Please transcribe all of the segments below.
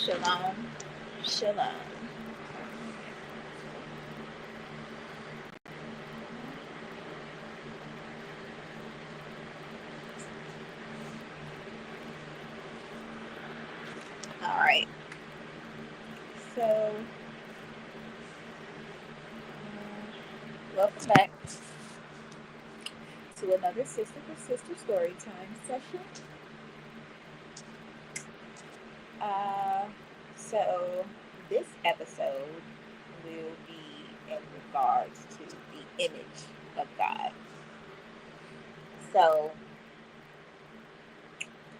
Shalom. Shalom. All right. So, welcome back to another Sister for Sister Storytime session. Uh, so, this episode will be in regards to the image of God. So,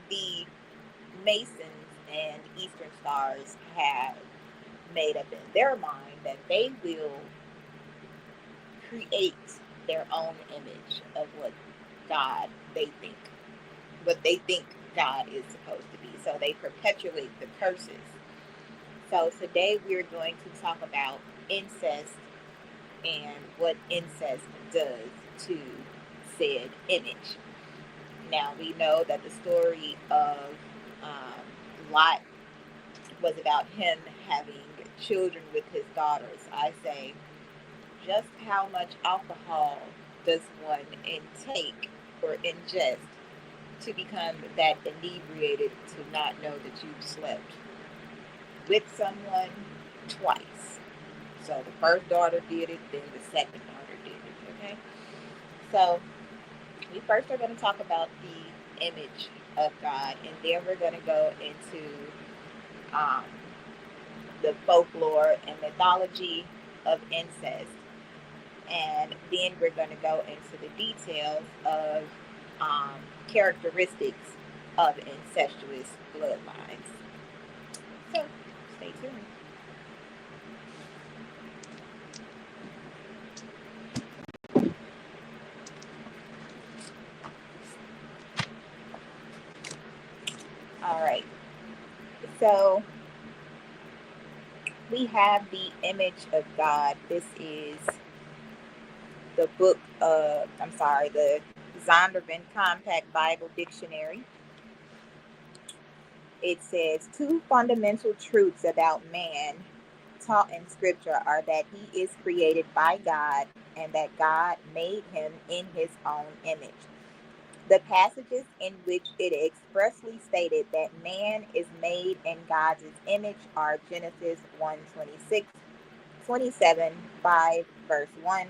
the Masons and Eastern Stars have made up in their mind that they will create their own image of God they think, what they think God is supposed to be. So they perpetuate the curses. So today we're going to talk about incest and what incest does to said image. Now we know that the story of Lot was about him having children with his daughters. I say, just how much alcohol does one intake or ingest to become that inebriated to not know that you've slept with someone twice? So the first daughter did it, then the second daughter did it, okay? So we first are going to talk about the image of God, and then we're going to go into um, the folklore and mythology of incest. And then we're going to go into the details of characteristics of incestuous bloodlines. So, stay tuned. All right. So, we have the image of God. This is the the Zondervan Compact Bible Dictionary. It says 2 fundamental truths about man taught in Scripture are that he is created by God and that God made him in his own image. The passages in which it expressly stated that man is made in God's image are Genesis 1:26, 27, 5, verse 1,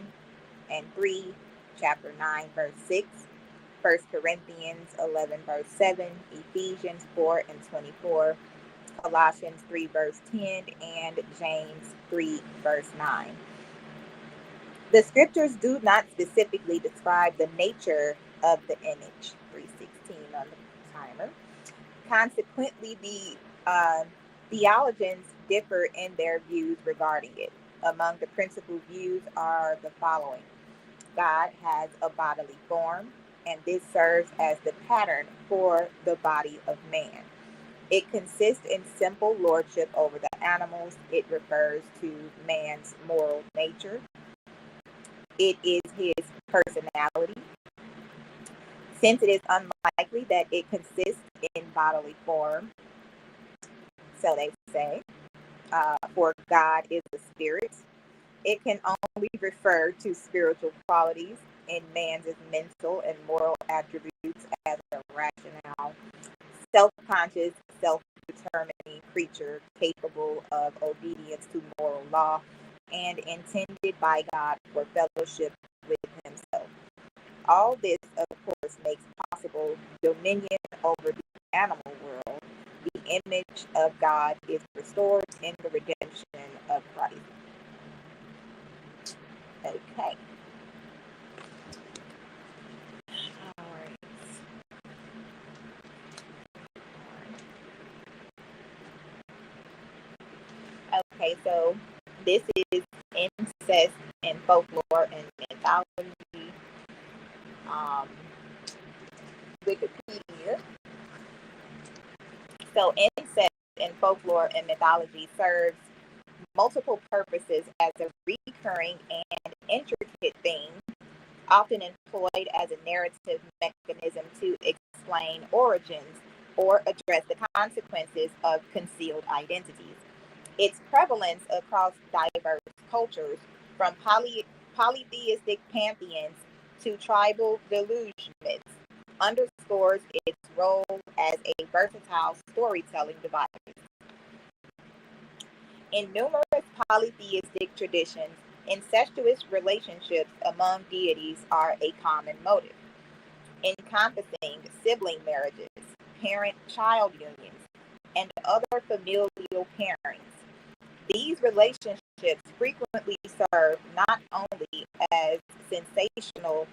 and 3, chapter 9, verse 6, 1 Corinthians 11, verse 7, Ephesians 4 and 24, Colossians 3, verse 10, and James 3, verse 9. The scriptures do not specifically describe the nature of the image, 316 on the timer. Consequently, the theologians differ in their views regarding it. Among the principal views are the following. God has a bodily form, and this serves as the pattern for the body of man. It consists in simple lordship over the animals. It refers to man's moral nature. It is his personality. Since it is unlikely that it consists in bodily form, so they say, for God is a spirit, it can only refer to spiritual qualities in man's mental and moral attributes as a rational, self-conscious, self-determining creature capable of obedience to moral law and intended by God for fellowship with himself. All this, of course, makes possible dominion over the animal world. The image of God is restored in the redemption of Christ. Okay. All right. Okay, so this is incest and folklore and mythology. Um, Wikipedia. So incest in folklore and mythology serves multiple purposes as a recurring and intricate theme, often employed as a narrative mechanism to explain origins, or address the consequences of concealed identities. Its prevalence across diverse cultures, from polytheistic pantheons to tribal delusion myths, underscores its role as a versatile storytelling device. In numerous polytheistic traditions, incestuous relationships among deities are a common motive, encompassing sibling marriages, parent-child unions, and other familial pairings. These relationships frequently serve not only as sensational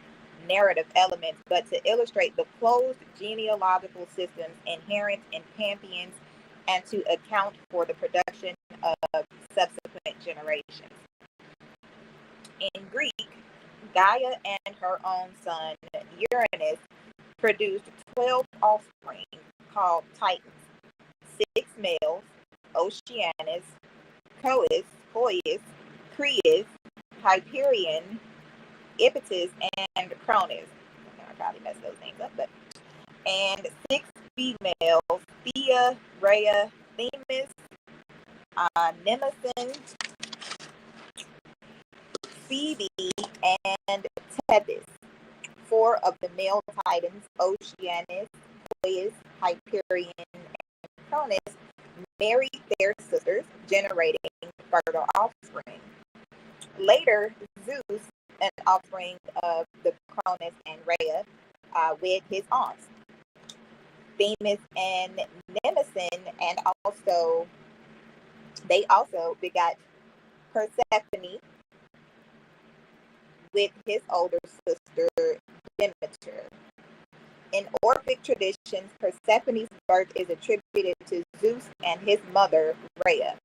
narrative elements, but to illustrate the closed genealogical systems inherent in pantheons and to account for the production of subsequent generations. In Greek, Gaia and her own son Uranus produced 12 offspring called Titans, 6 males, Oceanus, Coeus, Creus, Hyperion, Ipetus, and Cronus. I probably messed those names up, and 6 females, Thea, Rhea, Themis, Nemesis, Phoebe, and Tethys. 4 of the male Titans, Oceanus, Coeus, Hyperion, and Cronus, married their sisters, generating fertile offspring. Later, Zeus, an offspring of the Cronus and Rhea, wed his aunts, Themis and Nemesis, and they also begot Persephone with his older sister Demeter. In Orphic traditions, Persephone's birth is attributed to Zeus and his mother Rhea,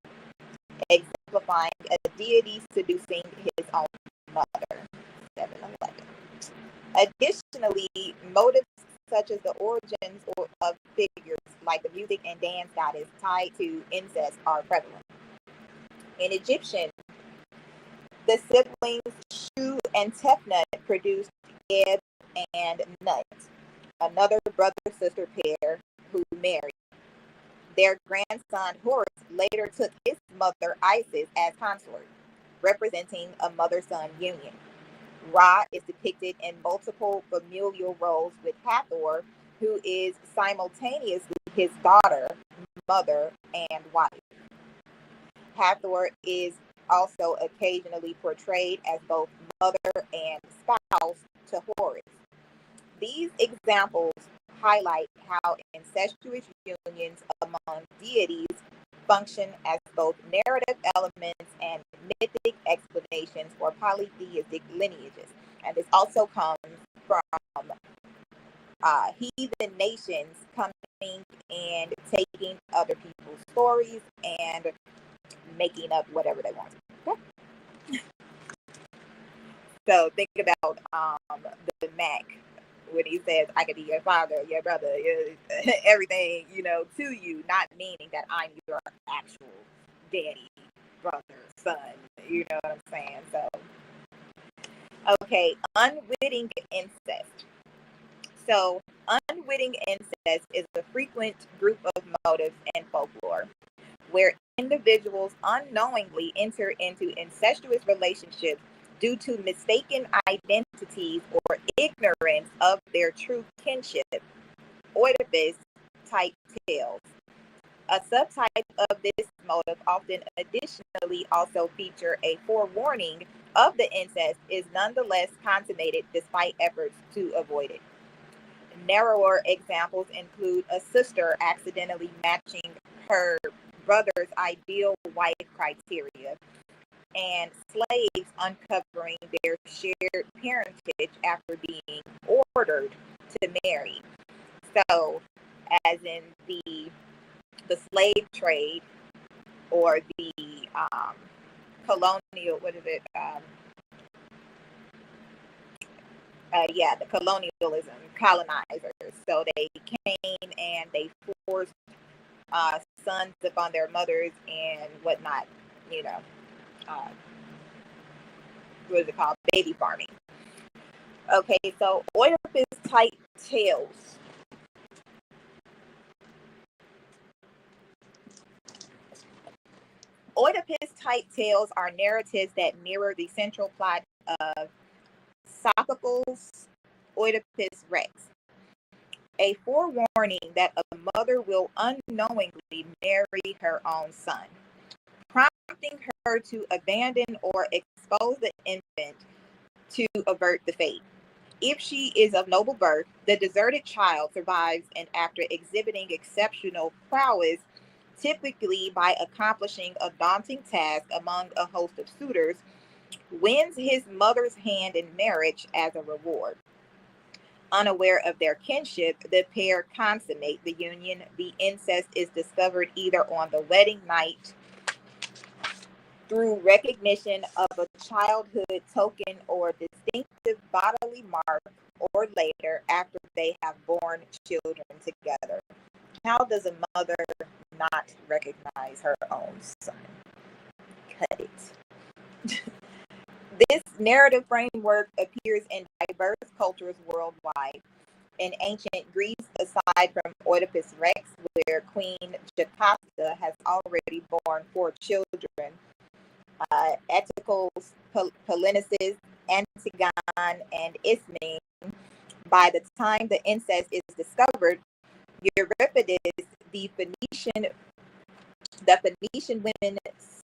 exemplifying a deity seducing his own mother. 7-11. Additionally, motives such as the origins of figures like the music and dance goddess tied to incest are prevalent. In Egyptian, the siblings Shu and Tefnut produced Geb and Nut, another brother-sister pair who married. Their grandson Horus later took his mother Isis as consort, representing a mother-son union. Ra is depicted in multiple familial roles with Hathor, who is simultaneously his daughter, mother, and wife. Hathor is also occasionally portrayed as both mother and spouse to Horus. These examples highlight how incestuous unions among deities function as both narrative elements and mythic explanations for polytheistic lineages. And this also comes from heathen nations coming and taking other people's stories and making up whatever they want. Okay? So think about the Mac when he says, I could be your father, your brother, everything, to you, not meaning that I'm your actual daddy, brother, son. You know what I'm saying? So, okay, unwitting incest. So, unwitting incest is a frequent group of motives in folklore where individuals unknowingly enter into incestuous relationships due to mistaken identities or ignorance of their true kinship, Oedipus type tales. A subtype of this motive often additionally also feature a forewarning of the incest is nonetheless consummated despite efforts to avoid it. Narrower examples include a sister accidentally matching her brother's ideal wife criteria, and slaves uncovering their shared parentage after being ordered to marry. So, as in the slave trade or the colonial, the colonialism, colonizers. So they came and they forced sons upon their mothers and whatnot, what is it called? Baby farming. Okay, so Oedipus type tales Oedipus type tales are narratives that mirror the central plot of Sophocles' Oedipus Rex, a forewarning that a mother will unknowingly marry her own son, prompting her to abandon or expose the infant to avert the fate. If she is of noble birth, the deserted child survives, and after exhibiting exceptional prowess, typically by accomplishing a daunting task among a host of suitors, wins his mother's hand in marriage as a reward. Unaware of their kinship, the pair consummate the union. The incest is discovered either on the wedding night through recognition of a childhood token or distinctive bodily mark, or later after they have borne children together. How does a mother not recognize her own son? Cut it. This narrative framework appears in diverse cultures worldwide. In ancient Greece, aside from Oedipus Rex, where Queen Jocasta has already borne 4 children, Eteocles, Polynices, Antigone, and Ismene. By the time the incest is discovered, Euripides, the Phoenician women,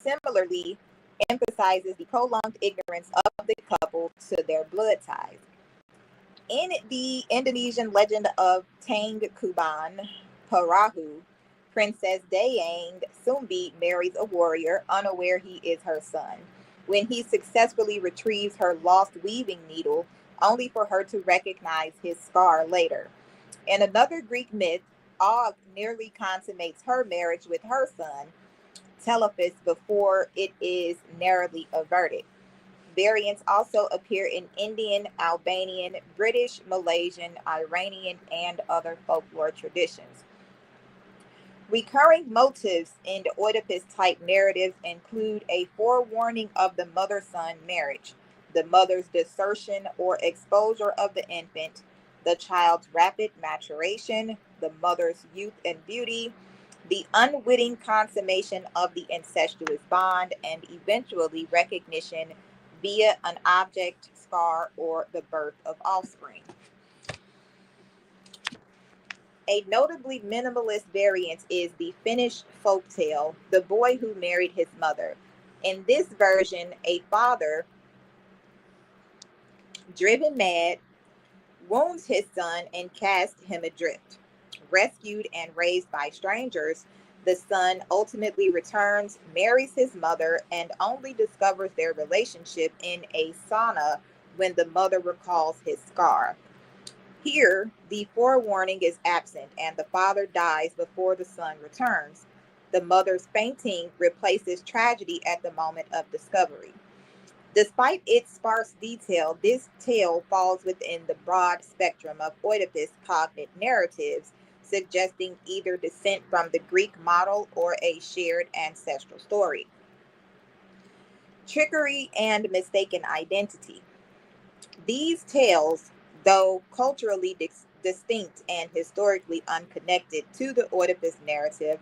similarly emphasizes the prolonged ignorance of the couple to their blood ties. In the Indonesian legend of Tang Kuban Perahu, Princess Dayang Sumbi marries a warrior, unaware he is her son. When he successfully retrieves her lost weaving needle, only for her to recognize his scar later. In another Greek myth, Og nearly consummates her marriage with her son, Telephus, before it is narrowly averted. Variants also appear in Indian, Albanian, British, Malaysian, Iranian, and other folklore traditions. Recurring motives in the Oedipus-type narratives include a forewarning of the mother-son marriage, the mother's desertion or exposure of the infant, the child's rapid maturation, the mother's youth and beauty, the unwitting consummation of the incestuous bond, and eventually recognition via an object, scar, or the birth of offspring. A notably minimalist variant is the Finnish folktale, The Boy Who Married His Mother. In this version, a father, driven mad, wounds his son and casts him adrift. Rescued and raised by strangers, the son ultimately returns, marries his mother, and only discovers their relationship in a sauna when the mother recalls his scar. Here, the forewarning is absent, and the father dies before the son returns. The mother's fainting replaces tragedy at the moment of discovery. Despite its sparse detail, this tale falls within the broad spectrum of Oedipus cognate narratives, suggesting either descent from the Greek model or a shared ancestral story. Trickery and mistaken identity. These tales, though culturally distinct and historically unconnected to the Oedipus narrative,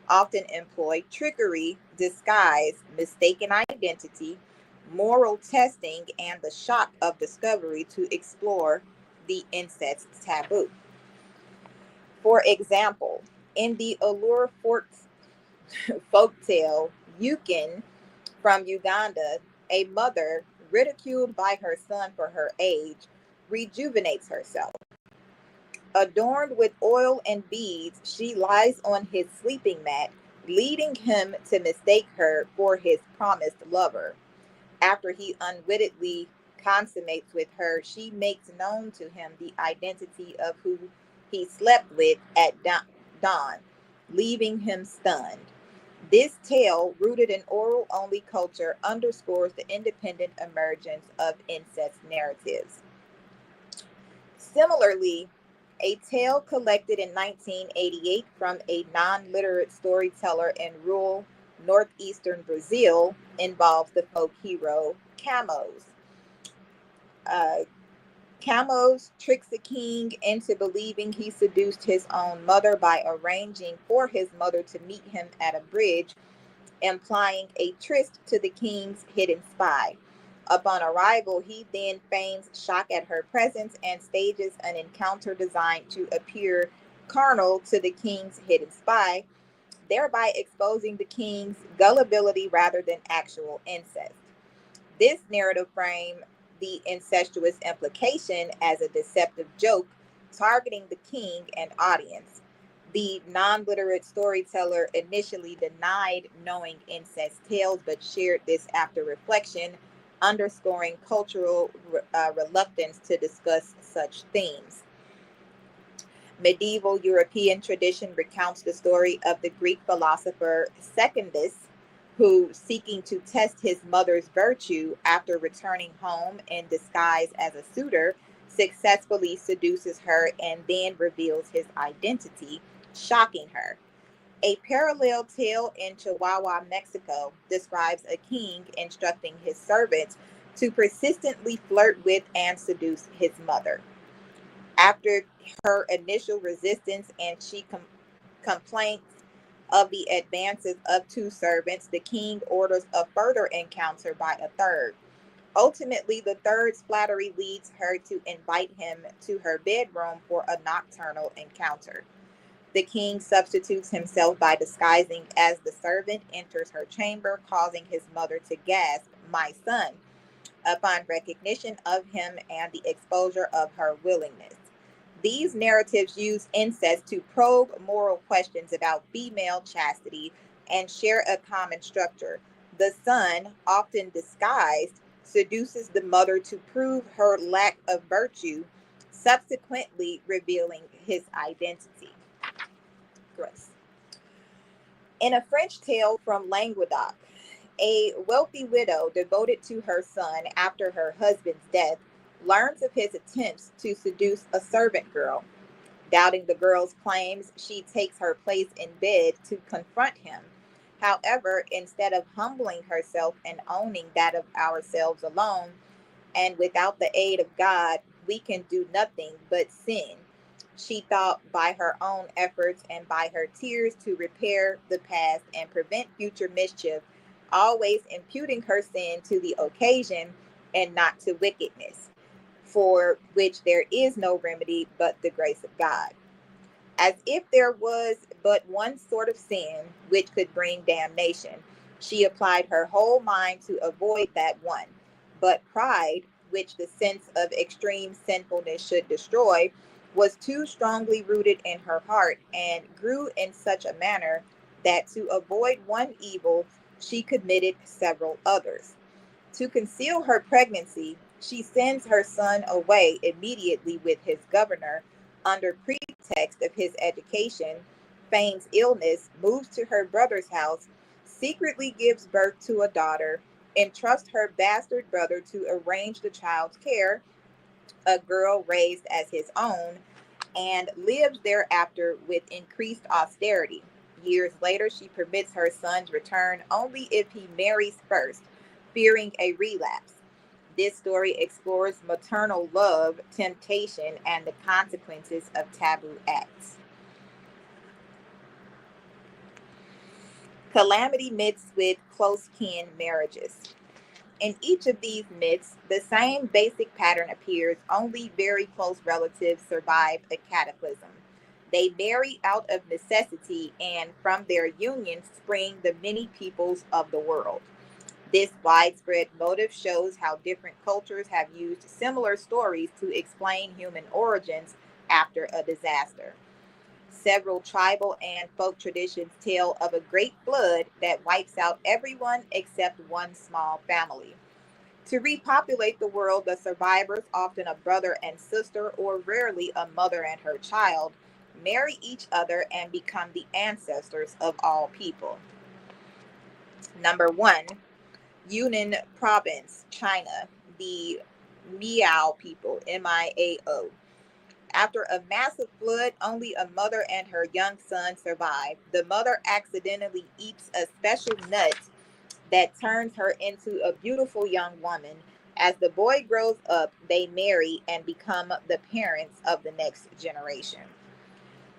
often employ trickery, disguise, mistaken identity, moral testing, and the shock of discovery to explore the incest taboo. For example, in the Allure folktale Yukin from Uganda, a mother, ridiculed by her son for her age, rejuvenates herself. Adorned with oil and beads, she lies on his sleeping mat, leading him to mistake her for his promised lover. After he unwittingly consummates with her, she makes known to him the identity of who he slept with at dawn, leaving him stunned. This tale, rooted in oral-only culture, underscores the independent emergence of incest narratives. Similarly, a tale collected in 1988 from a non-literate storyteller in rural northeastern Brazil involves the folk hero Camões. Camões tricks the king into believing he seduced his own mother by arranging for his mother to meet him at a bridge implying a tryst to the king's hidden spy. Upon arrival, he then feigns shock at her presence and stages an encounter designed to appear carnal to the king's hidden spy, thereby exposing the king's gullibility rather than actual incest. This narrative framed the incestuous implication as a deceptive joke targeting the king and audience. The non literate storyteller initially denied knowing incest tales but shared this after reflection, underscoring cultural reluctance to discuss such themes. Medieval European tradition recounts the story of the Greek philosopher Secundus, who, seeking to test his mother's virtue after returning home in disguise as a suitor, successfully seduces her and then reveals his identity, shocking her. A parallel tale in Chihuahua, Mexico, describes a king instructing his servants to persistently flirt with and seduce his mother. After her initial resistance and she complains of the advances of two servants, the king orders a further encounter by a third. Ultimately, the third's flattery leads her to invite him to her bedroom for a nocturnal encounter. The king substitutes himself by disguising as the servant enters her chamber, causing his mother to gasp, "My son," upon recognition of him and the exposure of her willingness. These narratives use incest to probe moral questions about female chastity and share a common structure. The son, often disguised, seduces the mother to prove her lack of virtue, subsequently revealing his identity. Gross. In a French tale from Languedoc, a wealthy widow devoted to her son after her husband's death learns of his attempts to seduce a servant girl. Doubting the girl's claims, she takes her place in bed to confront him. However, instead of humbling herself and owning that of ourselves alone, and without the aid of God, we can do nothing but sin. She thought by her own efforts and by her tears to repair the past and prevent future mischief, always imputing her sin to the occasion and not to wickedness, for which there is no remedy but the grace of God. As if there was but one sort of sin which could bring damnation, she applied her whole mind to avoid that one. But pride, which the sense of extreme sinfulness should destroy, was too strongly rooted in her heart and grew in such a manner that to avoid one evil, she committed several others. To conceal her pregnancy, she sends her son away immediately with his governor under pretext of his education, feigns illness, moves to her brother's house, secretly gives birth to a daughter, entrusts her bastard brother to arrange the child's care, a girl raised as his own, and lives thereafter with increased austerity. Years later, she permits her son's return only if he marries first, fearing a relapse. This story explores maternal love, temptation, and the consequences of taboo acts. Calamity myths with close kin marriages. In each of these myths, the same basic pattern appears, only very close relatives survive a cataclysm. They marry out of necessity, and from their union spring the many peoples of the world. This widespread motive shows how different cultures have used similar stories to explain human origins after a disaster. Several tribal and folk traditions tell of a great flood that wipes out everyone except one small family. To repopulate the world, the survivors, often a brother and sister, or rarely a mother and her child, marry each other and become the ancestors of all people. Number one, Yunnan Province, China, the Miao people, Miao. After a massive flood, only a mother and her young son survive. The mother accidentally eats a special nut that turns her into a beautiful young woman. As the boy grows up, they marry and become the parents of the next generation.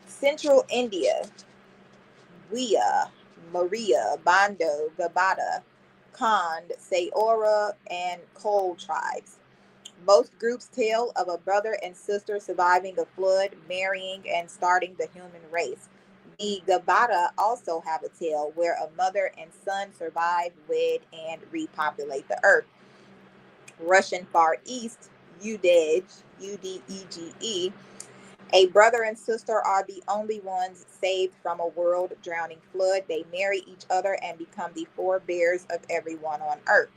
Central India, Wia, Maria, Bando, Gabata, Khand, Sayora, and Cole tribes. Most groups tell of a brother and sister surviving a flood, marrying, and starting the human race. The Gabata also have a tale where a mother and son survive, wed, and repopulate the earth. Russian Far East, Udege, Udege, a brother and sister are the only ones saved from a world drowning flood. They marry each other and become the forebears of everyone on earth.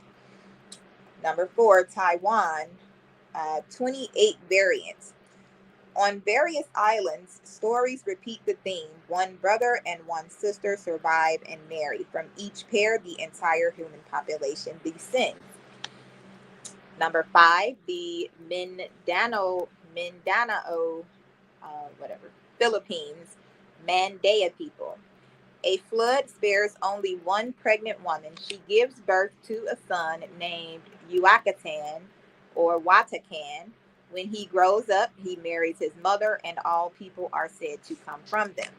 Number four, Taiwan, 28 variants. On various islands, stories repeat the theme. One brother and one sister survive and marry. From each pair, the entire human population descends. Number five, the Mindanao, whatever, Philippines, Mandaya people. A flood spares only one pregnant woman. She gives birth to a son named Yucatan or Watakan. When he grows up, he marries his mother, and all people are said to come from them.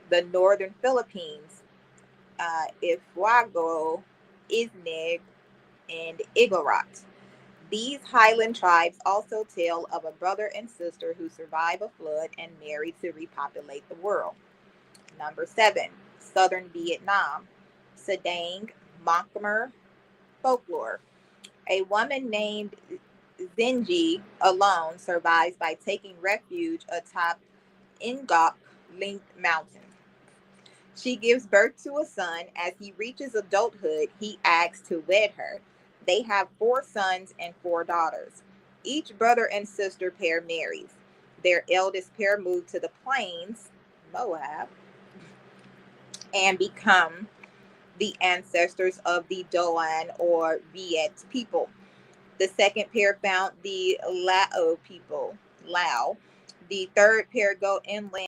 The northern Philippines, Ifugao, Isnig, and Igorot. These highland tribes also tell of a brother and sister who survive a flood and marry to repopulate the world. Number seven, Southern Vietnam, Sadang, Montgomery folklore. A woman named Zenji alone survives by taking refuge atop Ngok Linked Mountain. She gives birth to a son. As he reaches adulthood, he asks to wed her. They have four sons and four daughters. Each brother and sister pair marries. Their eldest pair move to the plains, Moab, and become the ancestors of the Doan or Viet people. The second pair found the Lao people, Lao. The third pair go inland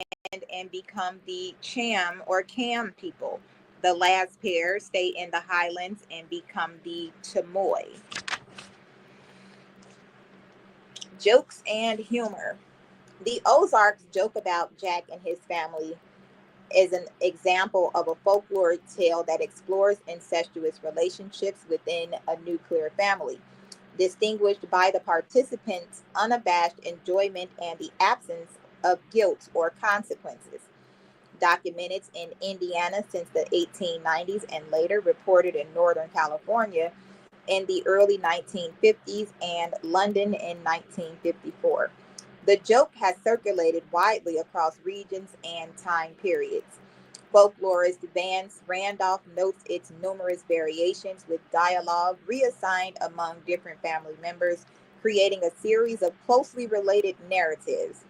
and become the Cham or Cam people. The last pair stay in the highlands and become the Chamoy. Jokes and humor. The Ozarks joke about Jack and his family is an example of a folklore tale that explores incestuous relationships within a nuclear family, distinguished by the participants' unabashed enjoyment and the absence of guilt or consequences. Documented in Indiana since the 1890s and later reported in Northern California in the early 1950s and London in 1954. The joke has circulated widely across regions and time periods. Folklorist Vance Randolph notes its numerous variations with dialogue reassigned among different family members, creating a series of closely related narratives.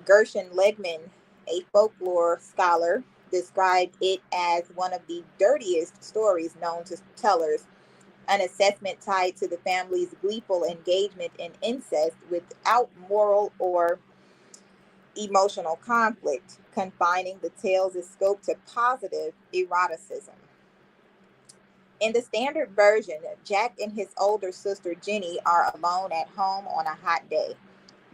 Gershon Legman, a folklore scholar, described it as one of the dirtiest stories known to tellers, an assessment tied to the family's gleeful engagement in incest without moral or emotional conflict, confining the tale's scope to positive eroticism. In the standard version, Jack and his older sister Jenny are alone at home on a hot day.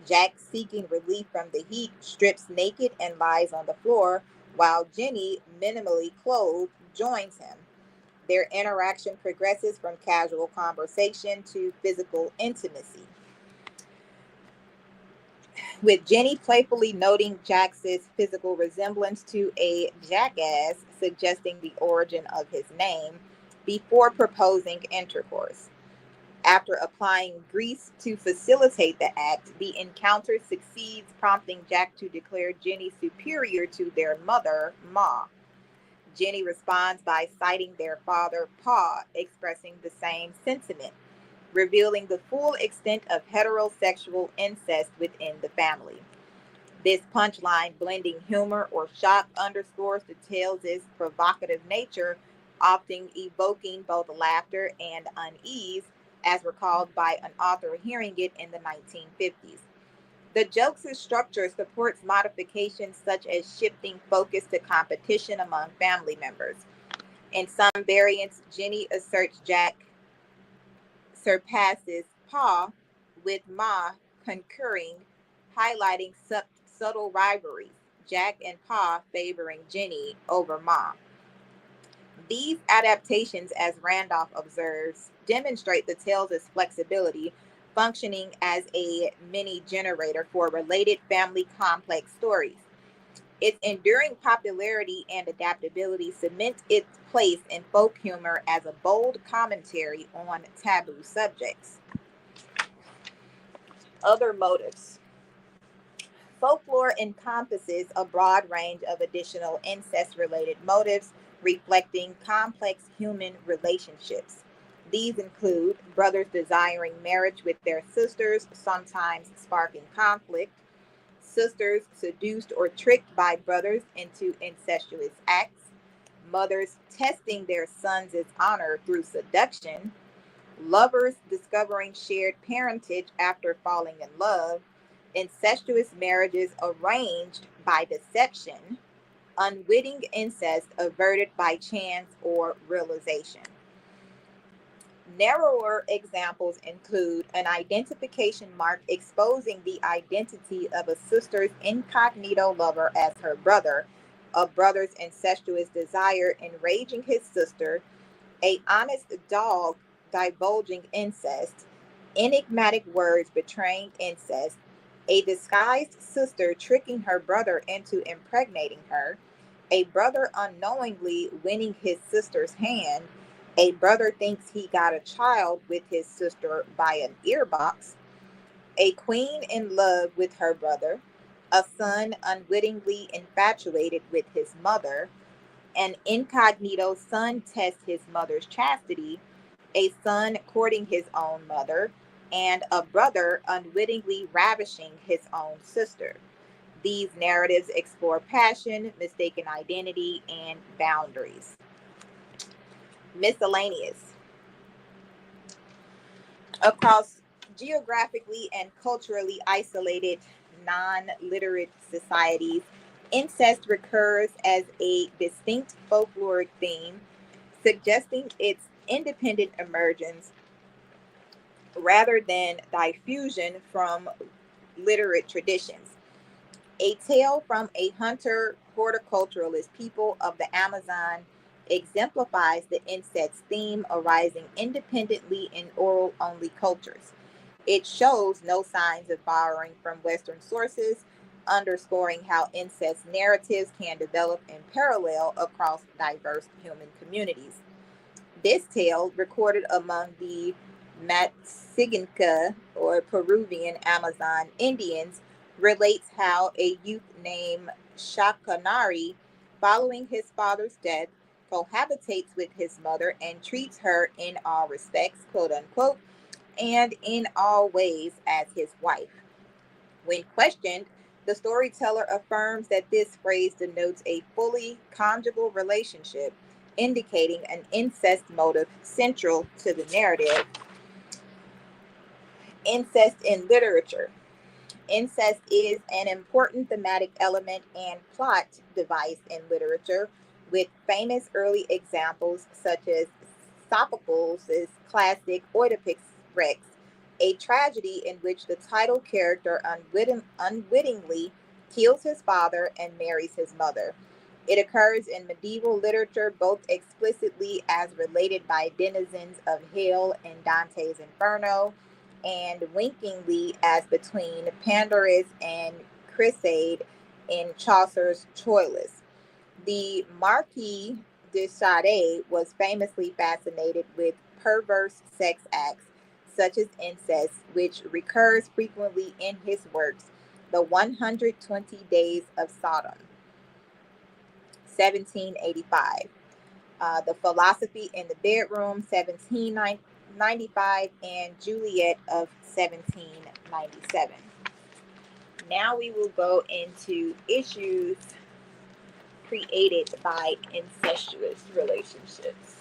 Jack, seeking relief from the heat, strips naked and lies on the floor, while Jenny, minimally clothed, joins him. Their interaction progresses from casual conversation to physical intimacy, with Jenny playfully noting Jack's physical resemblance to a jackass, suggesting the origin of his name, before proposing intercourse. After applying grease to facilitate the act, the encounter succeeds, prompting Jack to declare Jenny superior to their mother, Ma. Jenny responds by citing their father, Pa, expressing the same sentiment, revealing the full extent of heterosexual incest within the family. This punchline, blending humor or shock, underscores the tale's provocative nature, often evoking both laughter and unease, as recalled by an author hearing it in the 1950s. The joke's structure supports modifications such as shifting focus to competition among family members. In some variants, Jenny asserts Jack surpasses Pa, with Ma concurring, highlighting subtle rivalries. Jack and Pa favoring Jenny over Mom. These adaptations, as Randolph observes, demonstrate the tale's flexibility, functioning as a mini generator for related family complex stories. Its enduring popularity and adaptability cement its place in folk humor as a bold commentary on taboo subjects. Other motives. Folklore encompasses a broad range of additional incest related motives reflecting complex human relationships. These include brothers desiring marriage with their sisters, sometimes sparking conflict, sisters seduced or tricked by brothers into incestuous acts, mothers testing their sons' honor through seduction, lovers discovering shared parentage after falling in love, incestuous marriages arranged by deception, unwitting incest averted by chance or realization. Narrower examples include an identification mark exposing the identity of a sister's incognito lover as her brother, a brother's incestuous desire enraging his sister, a honest dog divulging incest, enigmatic words betraying incest, a disguised sister tricking her brother into impregnating her, a brother unknowingly winning his sister's hand, a brother thinks he got a child with his sister by an earbox, a queen in love with her brother, a son unwittingly infatuated with his mother, an incognito son tests his mother's chastity, a son courting his own mother, and a brother unwittingly ravishing his own sister. These narratives explore passion, mistaken identity, and boundaries. Miscellaneous. Across geographically and culturally isolated, non literate societies, incest recurs as a distinct folkloric theme, suggesting its independent emergence rather than diffusion from literate traditions. A tale from a hunter horticulturalist people of the Amazon exemplifies the incest theme arising independently in oral only cultures. It shows no signs of borrowing from Western sources, underscoring how incest narratives can develop in parallel across diverse human communities. This tale, recorded among the Matsiganka or Peruvian Amazon Indians, relates how a youth named Shakanari, following his father's death, cohabitates with his mother and treats her in all respects, quote unquote, and in all ways as his wife. When questioned, the storyteller affirms that this phrase denotes a fully conjugal relationship, indicating an incest motive central to the narrative. Incest in literature. Incest is an important thematic element and plot device in literature, with famous early examples such as Sophocles' classic Oedipus Rex, a tragedy in which the title character unwittingly kills his father and marries his mother. It occurs in medieval literature both explicitly as related by denizens of hell in Dante's Inferno, and winkingly as between Pandarus and Criseyde in Chaucer's Troilus. The Marquis de Sade was famously fascinated with perverse sex acts, such as incest, which recurs frequently in his works, The 120 Days of Sodom, 1785. The Philosophy in the Bedroom, 1795, and Juliet of 1797. Now we will go into issues created by incestuous relationships.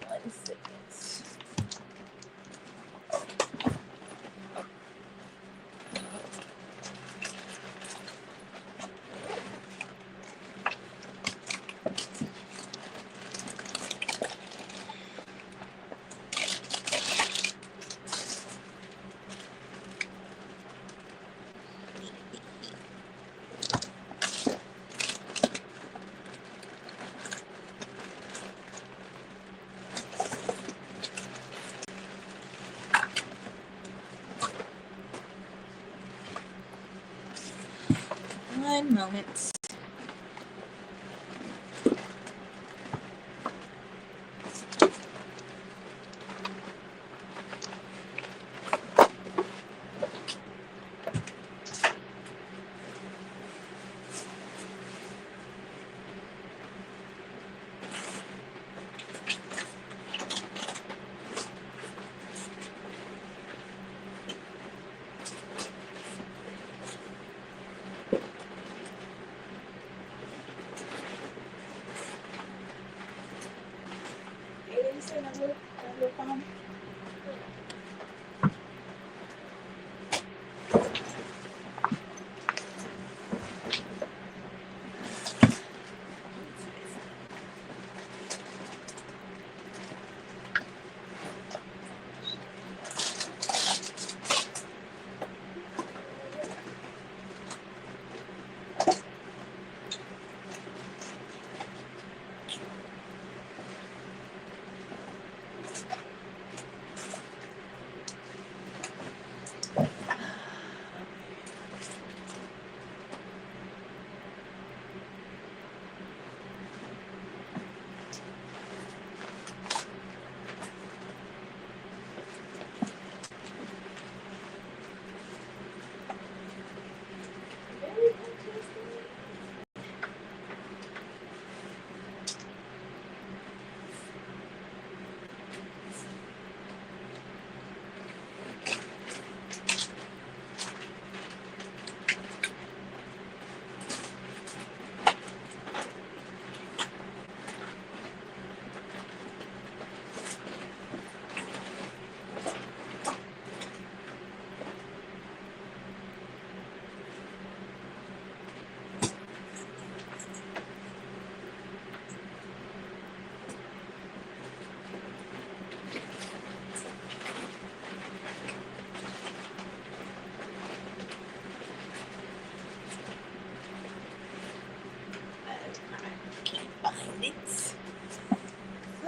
1 second. One moment.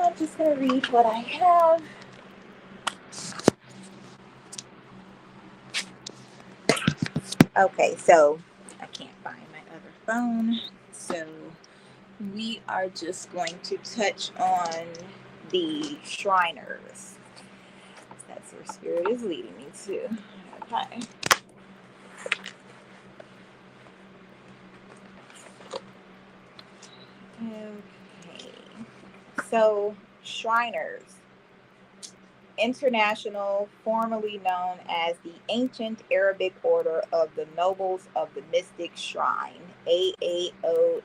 I'm just going to read what I have. Okay, so I can't find my other phone. So we are just going to touch on the Shriners. That's where Spirit is leading me to. Okay. Okay. So, Shriners. International, formerly known as the Ancient Arabic Order of the Nobles of the Mystic Shrine, AAONMS.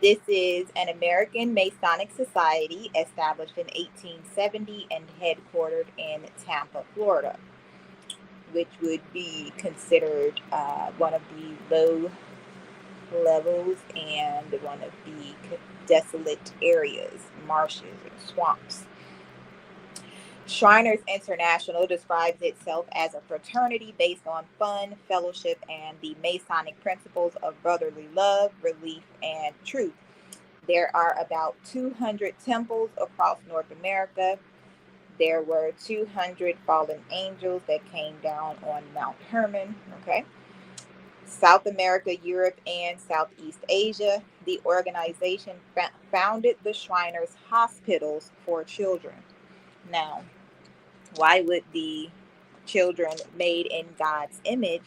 This is an American Masonic society established in 1870 and headquartered in Tampa, Florida, which would be considered one of the low levels and one of the desolate areas, marshes and swamps. Shriners International describes itself as a fraternity based on fun, fellowship, and the Masonic principles of brotherly love, relief, and truth. There are about 200 temples across North America. There were 200 fallen angels that came down on Mount Hermon. Okay. South America, Europe, and Southeast Asia. The organization founded the Shriners Hospitals for Children. Now, why would the children made in God's image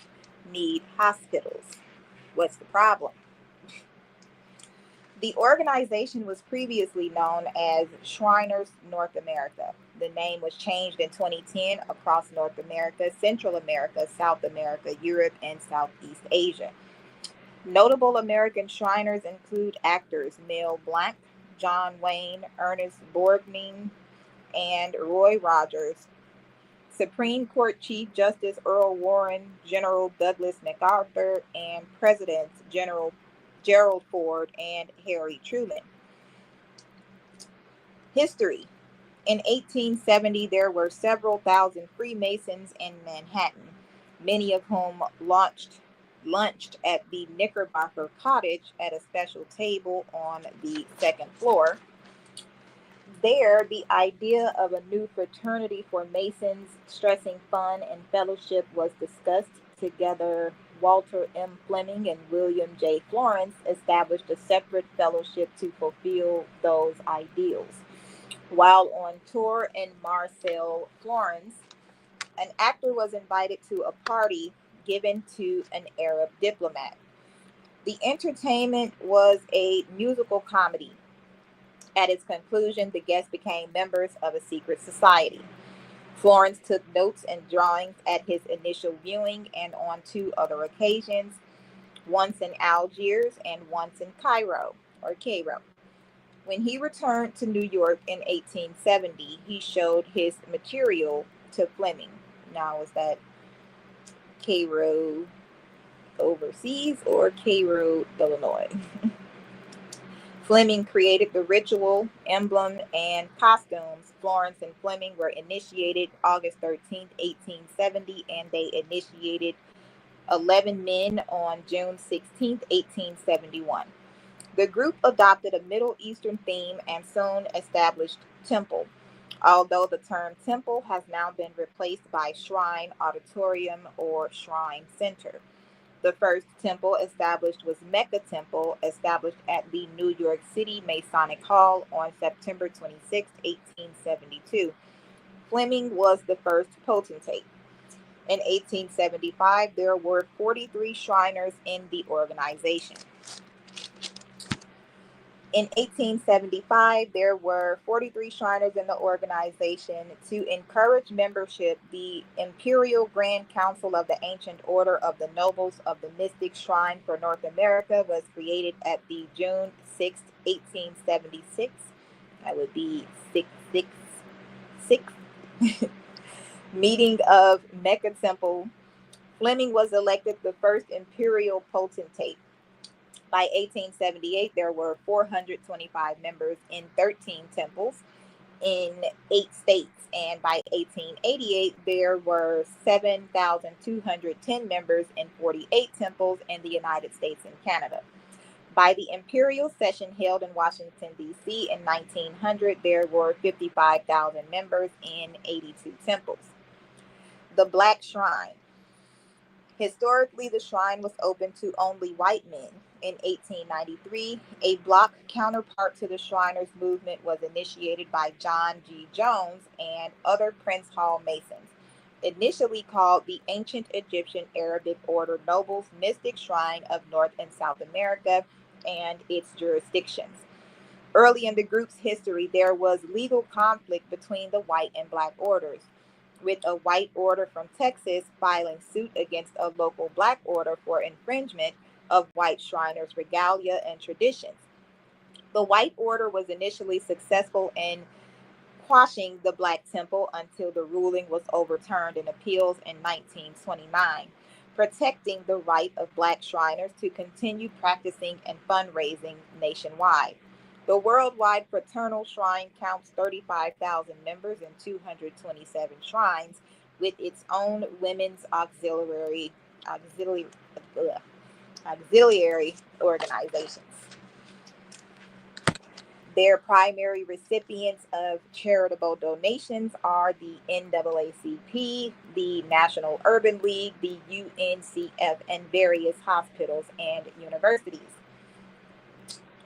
need hospitals? What's the problem? The organization was previously known as Shriners North America. The name was changed in 2010 across North America, Central America, South America, Europe, and Southeast Asia. Notable American Shriners include actors Mel Blanc, John Wayne, Ernest Borgnine, and Roy Rogers, Supreme Court Chief Justice Earl Warren, General Douglas MacArthur, and Presidents General Gerald Ford and Harry Truman. History. In 1870, there were several thousand Freemasons in Manhattan, many of whom lunched at the Knickerbocker Cottage at a special table on the second floor. There, the idea of a new fraternity for Masons, stressing fun and fellowship, was discussed. Together, Walter M. Fleming and William J. Florence established a separate fellowship to fulfill those ideals. While on tour in Marseille, Florence, an actor was invited to a party given to an Arab diplomat. The entertainment was a musical comedy. At its conclusion, the guests became members of a secret society. Florence took notes and drawings at his initial viewing and on two other occasions, once in Algiers and once in Cairo. When he returned to New York in 1870, he showed his material to Fleming. Now, was that Cairo overseas or Cairo, Illinois? Fleming created the ritual, emblem, and costumes. Florence and Fleming were initiated August 13th, 1870, and they initiated 11 men on June 16th, 1871. The group adopted a Middle Eastern theme and soon established temple, although the term temple has now been replaced by shrine, auditorium, or shrine center. The first temple established was Mecca Temple, established at the New York City Masonic Hall on September 26, 1872. Fleming was the first potentate. In 1875, there were 43 Shriners in the organization. In 1875, there were 43 Shriners in the organization. To encourage membership, the Imperial Grand Council of the Ancient Order of the Nobles of the Mystic Shrine for North America was created at the June 6, 1876. That would be 666 meeting of Mecca Temple. Fleming was elected the first imperial potentate. By 1878, there were 425 members in 13 temples in 8 states, and by 1888, there were 7,210 members in 48 temples in the United States and Canada. By the imperial session held in Washington, D.C. in 1900, there were 55,000 members in 82 temples. The Black Shrine. Historically, the shrine was open to only white men. In 1893, a bloc counterpart to the Shriners movement was initiated by John G. Jones and other Prince Hall Masons. Initially called the Ancient Egyptian Arabic Order Nobles Mystic Shrine of North and South America and its jurisdictions. Early in the group's history, there was legal conflict between the white and black orders, with a white order from Texas filing suit against a local black order for infringement of white Shriners' regalia and traditions. The white order was initially successful in quashing the Black Temple until the ruling was overturned in appeals in 1929, protecting the right of Black Shriners to continue practicing and fundraising nationwide. The worldwide fraternal shrine counts 35,000 members and 227 shrines, with its own women's auxiliary organizations. Their primary recipients of charitable donations are the NAACP, the National Urban League, the UNCF, and various hospitals and universities.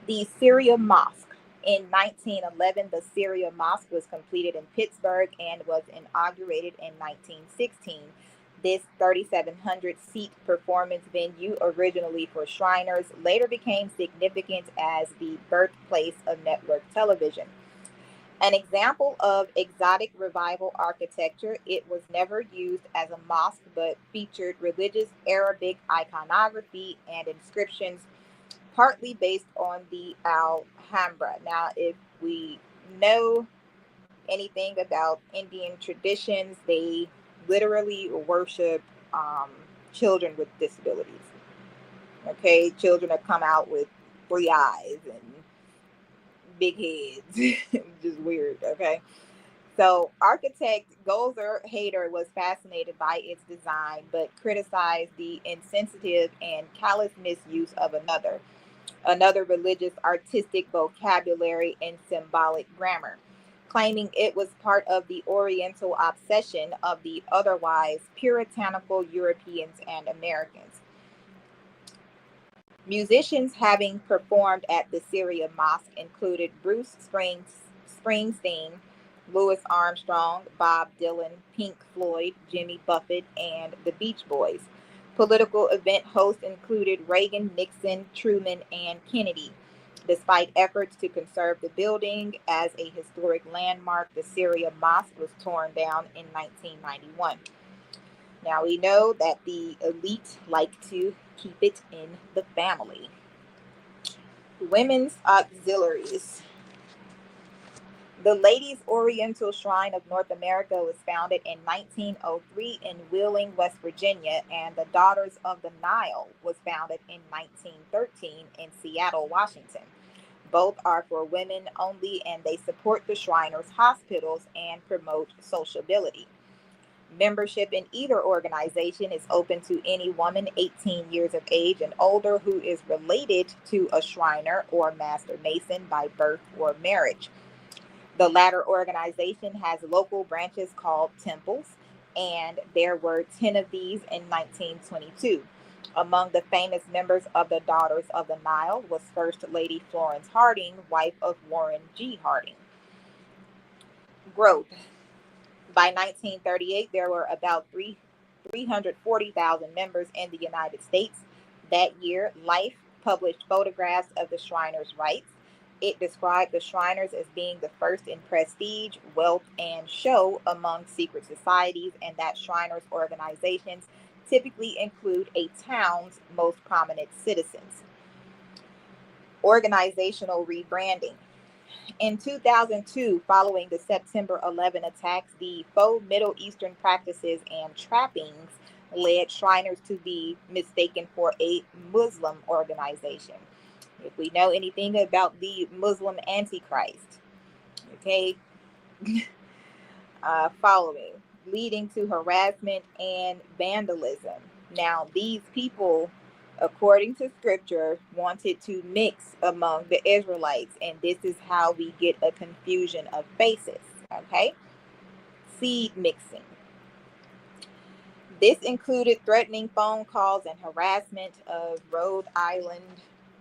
The Syria Mosque. In 1911, the Syria Mosque was completed in Pittsburgh and was inaugurated in 1916. This 3,700-seat performance venue, originally for Shriners, later became significant as the birthplace of network television. An example of exotic revival architecture, it was never used as a mosque but featured religious Arabic iconography and inscriptions partly based on the Alhambra. Now, if we know anything about Indian traditions, they literally worship children with disabilities. Okay, children that come out with 3 eyes and big heads, just weird. Okay, so architect Gozer Hader was fascinated by its design, but criticized the insensitive and callous misuse of another religious artistic vocabulary and symbolic grammar. claiming it was part of the Oriental obsession of the otherwise puritanical Europeans and Americans. Musicians having performed at the Syria Mosque included Bruce Springsteen, Louis Armstrong, Bob Dylan, Pink Floyd, Jimmy Buffett, and the Beach Boys. Political event hosts included Reagan, Nixon, Truman, and Kennedy. Despite efforts to conserve the building as a historic landmark, the Syria Mosque was torn down in 1991. Now we know that the elite like to keep it in the family. Women's auxiliaries. The Ladies Oriental Shrine of North America was founded in 1903 in Wheeling, West Virginia, and the Daughters of the Nile was founded in 1913 in Seattle, Washington. Both are for women only, and they support the Shriners' hospitals and promote sociability. Membership in either organization is open to any woman 18 years of age and older who is related to a Shriner or Master Mason by birth or marriage. The latter organization has local branches called temples, and there were 10 of these in 1922. Among the famous members of the Daughters of the Nile was First Lady Florence Harding, wife of Warren G. Harding. Growth. By 1938, there were about 340,000 members in the United States. That year, Life published photographs of the Shriners' rites. It described the Shriners as being the first in prestige, wealth, and show among secret societies, and that Shriners organizations typically include a town's most prominent citizens. Organizational rebranding. In 2002, following the September 11 attacks, the faux Middle Eastern practices and trappings led Shriners to be mistaken for a Muslim organization. If we know anything about the Muslim Antichrist, okay, following, leading to harassment and vandalism. Now, these people, according to scripture, wanted to mix among the Israelites, and this is how we get a confusion of faces, okay? Seed mixing. This included threatening phone calls and harassment of Rhode Island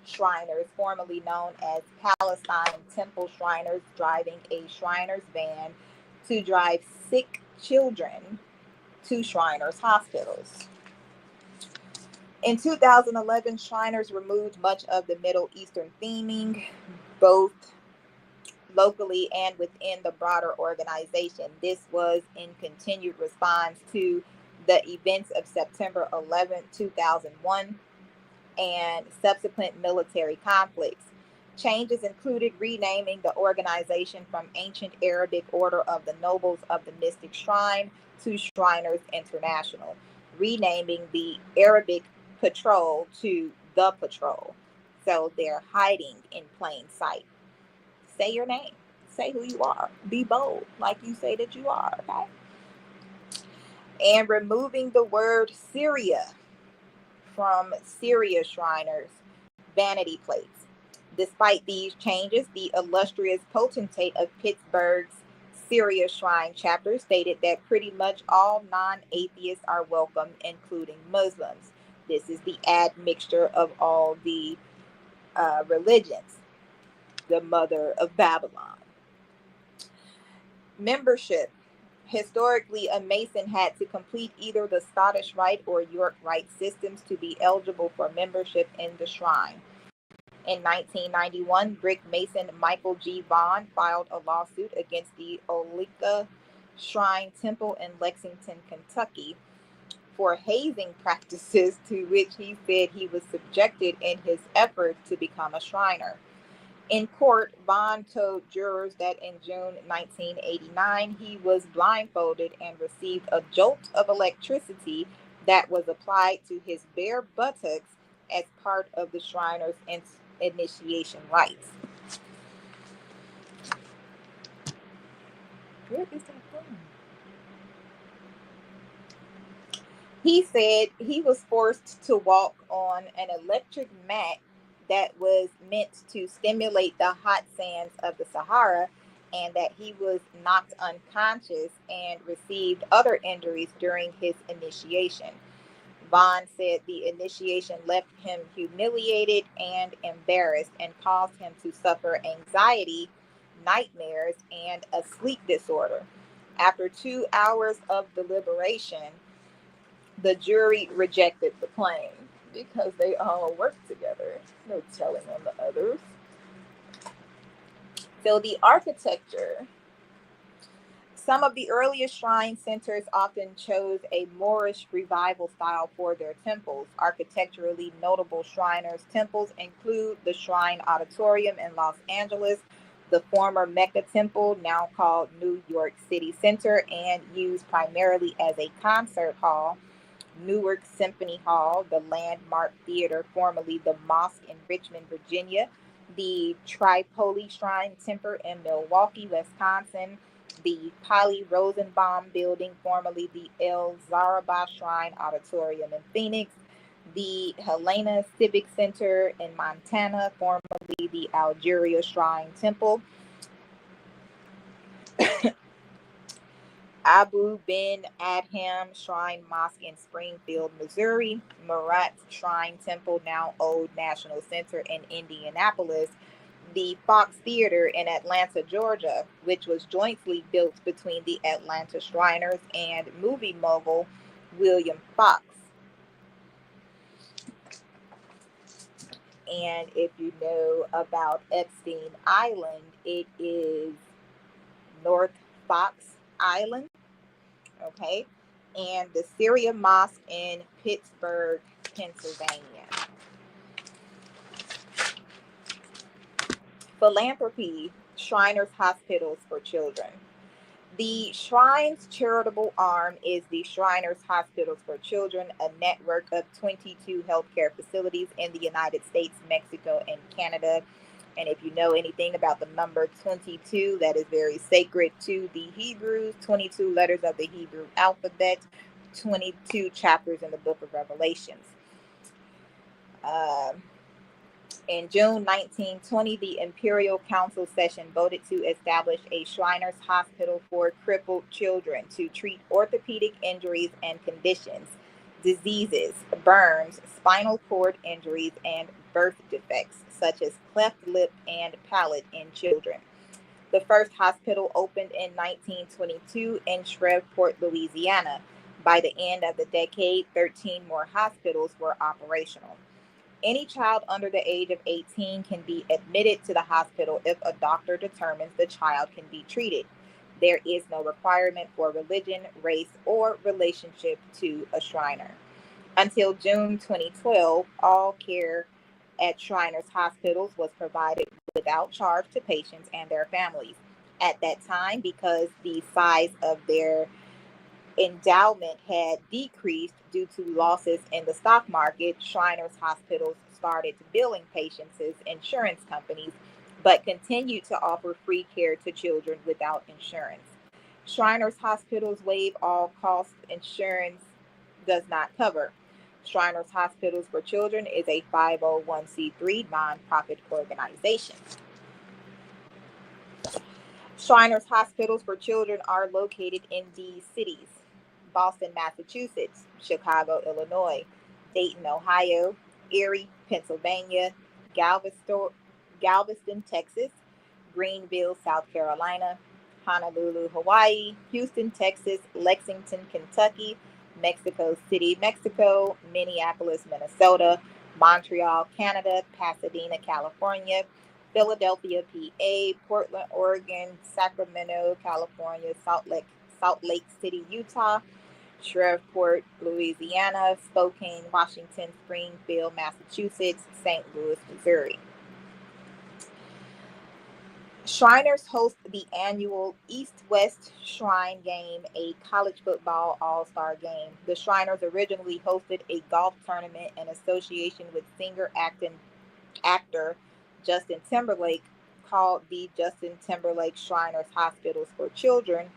Shriners, formerly known as Palestine Temple Shriners, driving a Shriners van to drive sick children to Shriners hospitals. In 2011, Shriners removed much of the Middle Eastern theming, both locally and within the broader organization. This was in continued response to the events of September 11, 2001, and subsequent military conflicts. Changes included renaming the organization from Ancient Arabic Order of the Nobles of the Mystic Shrine to Shriners International, renaming the Arabic Patrol to the Patrol. So they're hiding in plain sight. Say your name. Say who you are. Be bold, like you say that you are, okay? And removing the word Syria from Syria Shriners' vanity plates. Despite these changes, the illustrious potentate of Pittsburgh's Syria Shrine chapter stated that pretty much all non-atheists are welcome, including Muslims. This is the admixture of all the religions, the mother of Babylon. Membership. Historically, a Mason had to complete either the Scottish Rite or York Rite systems to be eligible for membership in the shrine. In 1991, Brick Mason Michael G. Vaughn filed a lawsuit against the Olika Shrine Temple in Lexington, Kentucky, for hazing practices to which he said he was subjected in his efforts to become a Shriner. In court, Vaughn told jurors that in June 1989, he was blindfolded and received a jolt of electricity that was applied to his bare buttocks as part of the Shriner's initiation rites. Where is that from? He said he was forced to walk on an electric mat that was meant to stimulate the hot sands of the Sahara, and that he was knocked unconscious and received other injuries during his initiation. Vaughn said the initiation left him humiliated and embarrassed and caused him to suffer anxiety, nightmares, and a sleep disorder. After 2 hours of deliberation, the jury rejected the claim because they all worked together. No telling on the others. So the architecture. Some of the earliest shrine centers often chose a Moorish revival style for their temples. Architecturally notable Shriners' temples include the Shrine Auditorium in Los Angeles, the former Mecca Temple, now called New York City Center and used primarily as a concert hall, Newark Symphony Hall, the Landmark Theater, formerly the Mosque in Richmond, Virginia, the Tripoli Shrine Temple in Milwaukee, Wisconsin, the Polly Rosenbaum Building, formerly the El Zaraba Shrine Auditorium in Phoenix, the Helena Civic Center in Montana, formerly the Algeria Shrine Temple, Abu Ben Adham Shrine Mosque in Springfield, Missouri, Murat Shrine Temple, now Old National Center in Indianapolis, the Fox Theater in Atlanta, Georgia, which was jointly built between the Atlanta Shriners and movie mogul William Fox. And if you know about Epstein Island, it is North Fox Island. Okay, and the Syria Mosque in Pittsburgh, Pennsylvania. Philanthropy, Shriners Hospitals for Children. The Shrine's charitable arm is the Shriners Hospitals for Children, a network of 22 healthcare facilities in the United States, Mexico, and Canada. And if you know anything about the number 22, that is very sacred to the Hebrews, 22 letters of the Hebrew alphabet, 22 chapters in the book of Revelations. In June 1920, the Imperial Council session voted to establish a Shriners Hospital for crippled children to treat orthopedic injuries and conditions, diseases, burns, spinal cord injuries, and birth defects, such as cleft lip and palate in children. The first hospital opened in 1922 in Shreveport, Louisiana. By the end of the decade, 13 more hospitals were operational. Any child under the age of 18 can be admitted to the hospital if a doctor determines the child can be treated. There is no requirement for religion, race, or relationship to a Shriner. Until June 2012, all care at Shriners Hospitals was provided without charge to patients and their families. At that time, because the size of their endowment had decreased due to losses in the stock market, Shriners Hospitals started billing patients as insurance companies, but continued to offer free care to children without insurance. Shriners Hospitals waive all costs insurance does not cover. Shriners Hospitals for Children is a 501c3 nonprofit organization. Shriners Hospitals for Children are located in these cities: Boston, Massachusetts; Chicago, Illinois; Dayton, Ohio; Erie, Pennsylvania; Galveston, Texas; Greenville, South Carolina; Honolulu, Hawaii; Houston, Texas; Lexington, Kentucky; Mexico City, Mexico; Minneapolis, Minnesota; Montreal, Canada; Pasadena, California; Philadelphia, PA; Portland, Oregon; Sacramento, California; Salt Lake City, Utah; Shreveport, Louisiana; Spokane, Washington; Springfield, Massachusetts; St. Louis, Missouri. Shriners host the annual East-West Shrine Game, a college football all-star game. The Shriners originally hosted a golf tournament in association with singer-actor Justin Timberlake, called the Justin Timberlake Shriners Hospitals for Children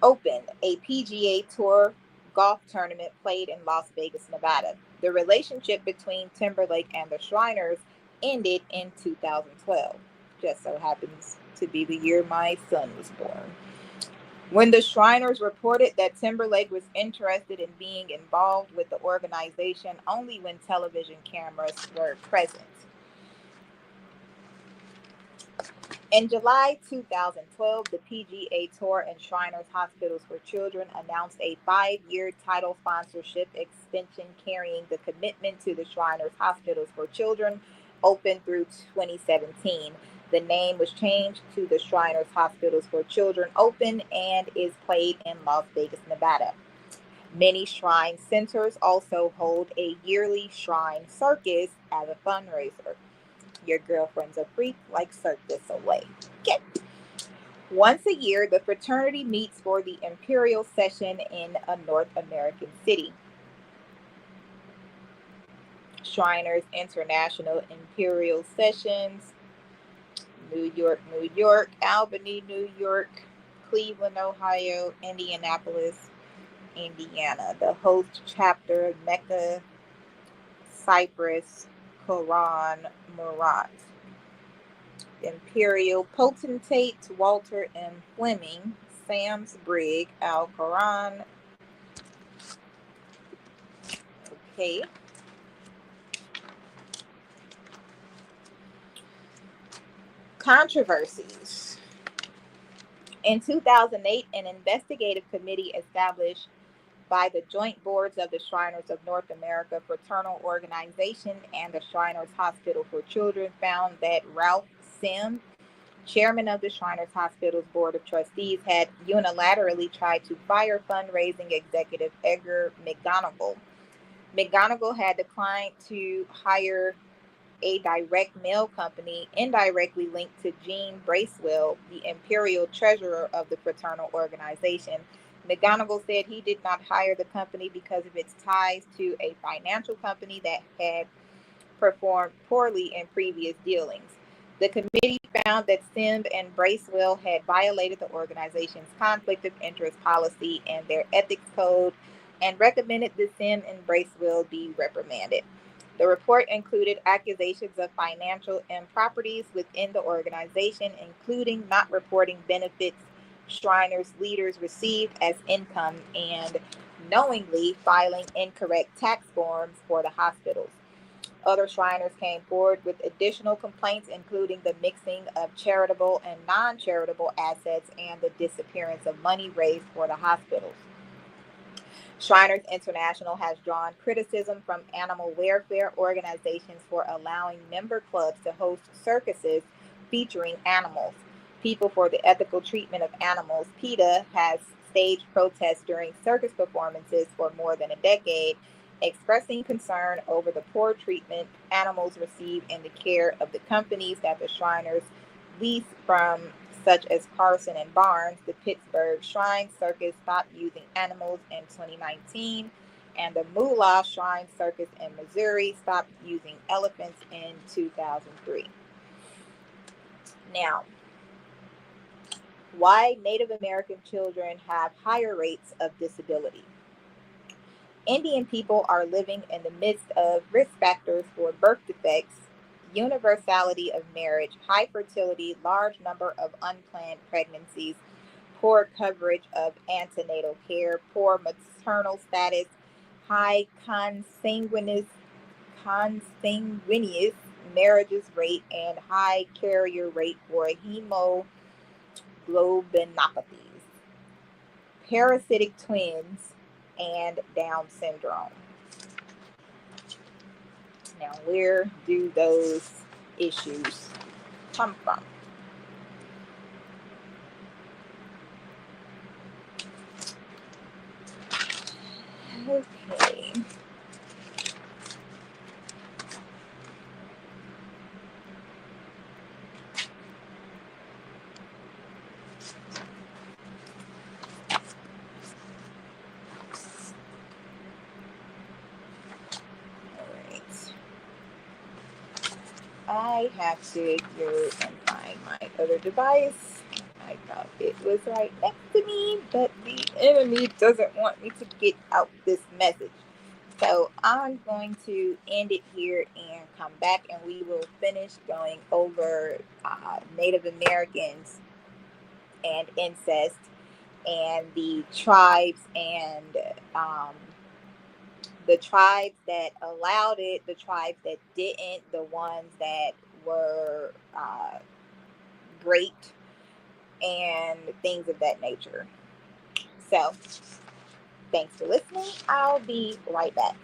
Open, a PGA Tour golf tournament played in Las Vegas, Nevada. The relationship between Timberlake and the Shriners ended in 2012. Just so happens to be the year my son was born. When the Shriners reported that Timberlake was interested in being involved with the organization only when television cameras were present. In July 2012, the PGA Tour and Shriners Hospitals for Children announced a 5-year title sponsorship extension carrying the commitment to the Shriners Hospitals for Children open through 2017. The name was changed to the Shriners Hospitals for Children Open and is played in Las Vegas, Nevada. Many shrine centers also hold a yearly shrine circus as a fundraiser. Your girlfriend's a freak, like circus away. Okay. Once a year, the fraternity meets for the Imperial Session in a North American city. Shriners International Imperial Sessions, New York, Albany, New York, Cleveland, Ohio, Indianapolis, Indiana. The host chapter, Mecca, Cyprus, Quran, Murat. Imperial Potentates, Walter M. Fleming, Sam's Brig, Al Quran. Okay. Controversies. In 2008, an investigative committee established by the joint boards of the Shriners of North America Fraternal Organization and the Shriners Hospital for Children found that Ralph Sim, chairman of the Shriners Hospital's Board of Trustees, had unilaterally tried to fire fundraising executive Edgar McGonigal. McGonigal had declined to hire a direct mail company indirectly linked to Jean Bracewell, the imperial treasurer of the fraternal organization. McGonigal said he did not hire the company because of its ties to a financial company that had performed poorly in previous dealings. The committee found that Sim and Bracewell had violated the organization's conflict of interest policy and their ethics code and recommended that Sim and Bracewell be reprimanded. The report included accusations of financial improprieties within the organization, including not reporting benefits Shriners leaders received as income and knowingly filing incorrect tax forms for the hospitals. Other Shriners came forward with additional complaints, including the mixing of charitable and non-charitable assets and the disappearance of money raised for the hospitals. Shriners International has drawn criticism from animal welfare organizations for allowing member clubs to host circuses featuring animals. People for the Ethical Treatment of Animals, PETA, has staged protests during circus performances for more than a decade, expressing concern over the poor treatment animals receive in the care of the companies that the Shriners lease from, such as Carson and Barnes. The Pittsburgh Shrine Circus stopped using animals in 2019, and the Moolah Shrine Circus in Missouri stopped using elephants in 2003. Now, why Native American children have higher rates of disability. Indian people are living in the midst of risk factors for birth defects, universality of marriage, high fertility, large number of unplanned pregnancies, poor coverage of antenatal care, poor maternal status, high consanguineous marriages rate, and high carrier rate for hemoglobinopathies, parasitic twins, and Down syndrome. Now, where do those issues come from? Okay. I have to go and find my other device. I thought it was right next to me, but the enemy doesn't want me to get out this message. So I'm going to end it here and come back, and we will finish going over Native Americans and incest, and um, the tribes that allowed it, the tribes that didn't, the ones that were great, and things of that nature. So, thanks for listening. I'll be right back.